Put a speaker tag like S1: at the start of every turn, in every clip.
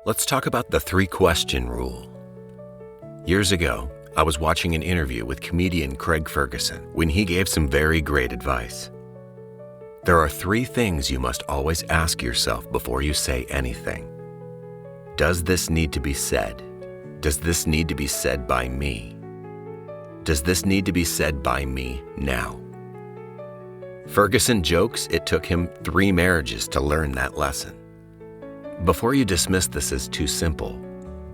S1: Let's talk about the three-question rule. Years ago, I was watching an interview with comedian Craig Ferguson when he gave some very great advice. There are three things you must always ask yourself before you say anything. Does this need to be said? Does this need to be said by me? Does this need to be said by me now? Ferguson jokes it took him 3 marriages to learn that lesson. Before you dismiss this as too simple,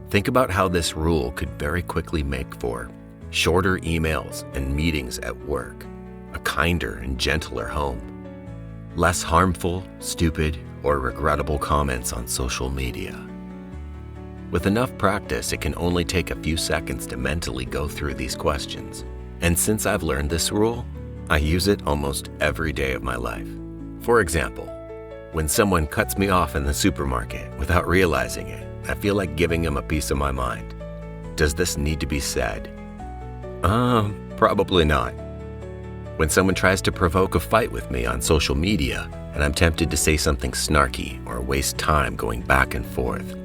S1: think about how this rule could very quickly make for shorter emails and meetings at work, a kinder and gentler home, less harmful, stupid, or regrettable comments on social media. With enough practice, it can only take a few seconds to mentally go through these questions. And since I've learned this rule, I use it almost every day of my life. For example, when someone cuts me off in the supermarket without realizing it, I feel like giving them a piece of my mind. Does this need to be said? Probably not. When someone tries to provoke a fight with me on social media and I'm tempted to say something snarky or waste time going back and forth,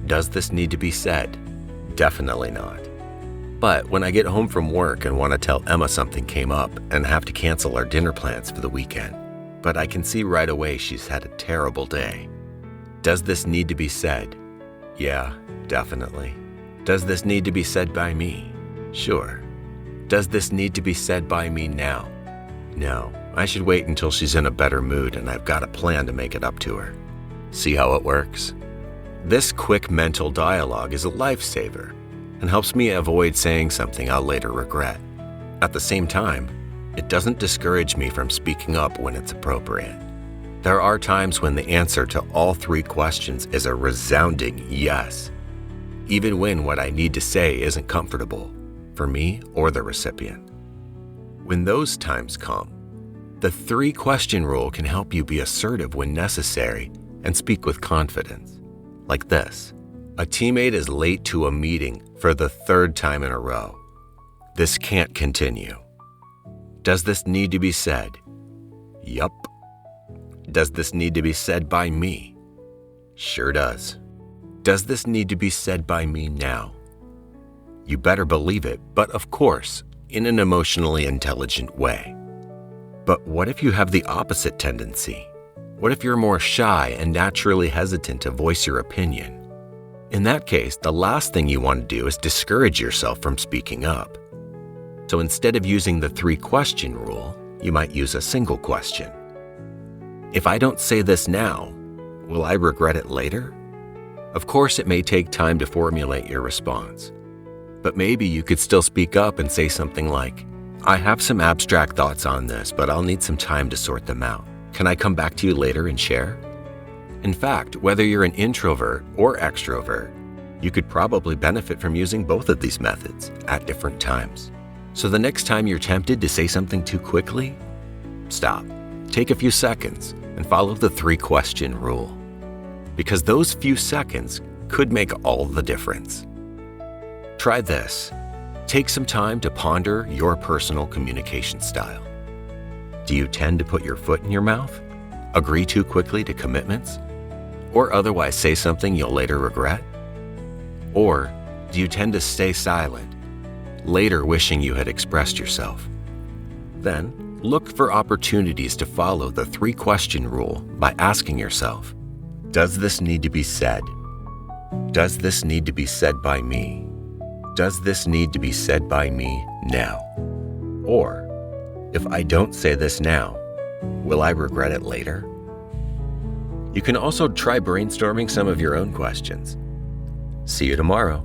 S1: does this need to be said? Definitely not. But when I get home from work and want to tell Emma something came up and have to cancel our dinner plans for the weekend, but I can see right away she's had a terrible day. Does this need to be said? Yeah, definitely. Does this need to be said by me? Sure. Does this need to be said by me now? No, I should wait until she's in a better mood and I've got a plan to make it up to her. See how it works? This quick mental dialogue is a lifesaver and helps me avoid saying something I'll later regret. At the same time, it doesn't discourage me from speaking up when it's appropriate. There are times when the answer to all 3 questions is a resounding yes, even when what I need to say isn't comfortable for me or the recipient. When those times come, the 3-question rule can help you be assertive when necessary and speak with confidence. Like this: a teammate is late to a meeting for the 3rd time in a row. This can't continue. Does this need to be said? Yup. Does this need to be said by me? Sure does. Does this need to be said by me now? You better believe it, but of course, in an emotionally intelligent way. But what if you have the opposite tendency? What if you're more shy and naturally hesitant to voice your opinion? In that case, the last thing you want to do is discourage yourself from speaking up. So instead of using the 3-question rule, you might use a single question. If I don't say this now, will I regret it later? Of course, it may take time to formulate your response. But maybe you could still speak up and say something like, I have some abstract thoughts on this, but I'll need some time to sort them out. Can I come back to you later and share? In fact, whether you're an introvert or extrovert, you could probably benefit from using both of these methods at different times. So the next time you're tempted to say something too quickly, stop, take a few seconds, and follow the 3-question rule. Because those few seconds could make all the difference. Try this. Take some time to ponder your personal communication style. Do you tend to put your foot in your mouth? Agree too quickly to commitments? Or otherwise say something you'll later regret? Or do you tend to stay silent, later wishing you had expressed yourself? Then, look for opportunities to follow the 3-question rule by asking yourself, does this need to be said? Does this need to be said by me? Does this need to be said by me now? Or, if I don't say this now, will I regret it later? You can also try brainstorming some of your own questions. See you tomorrow.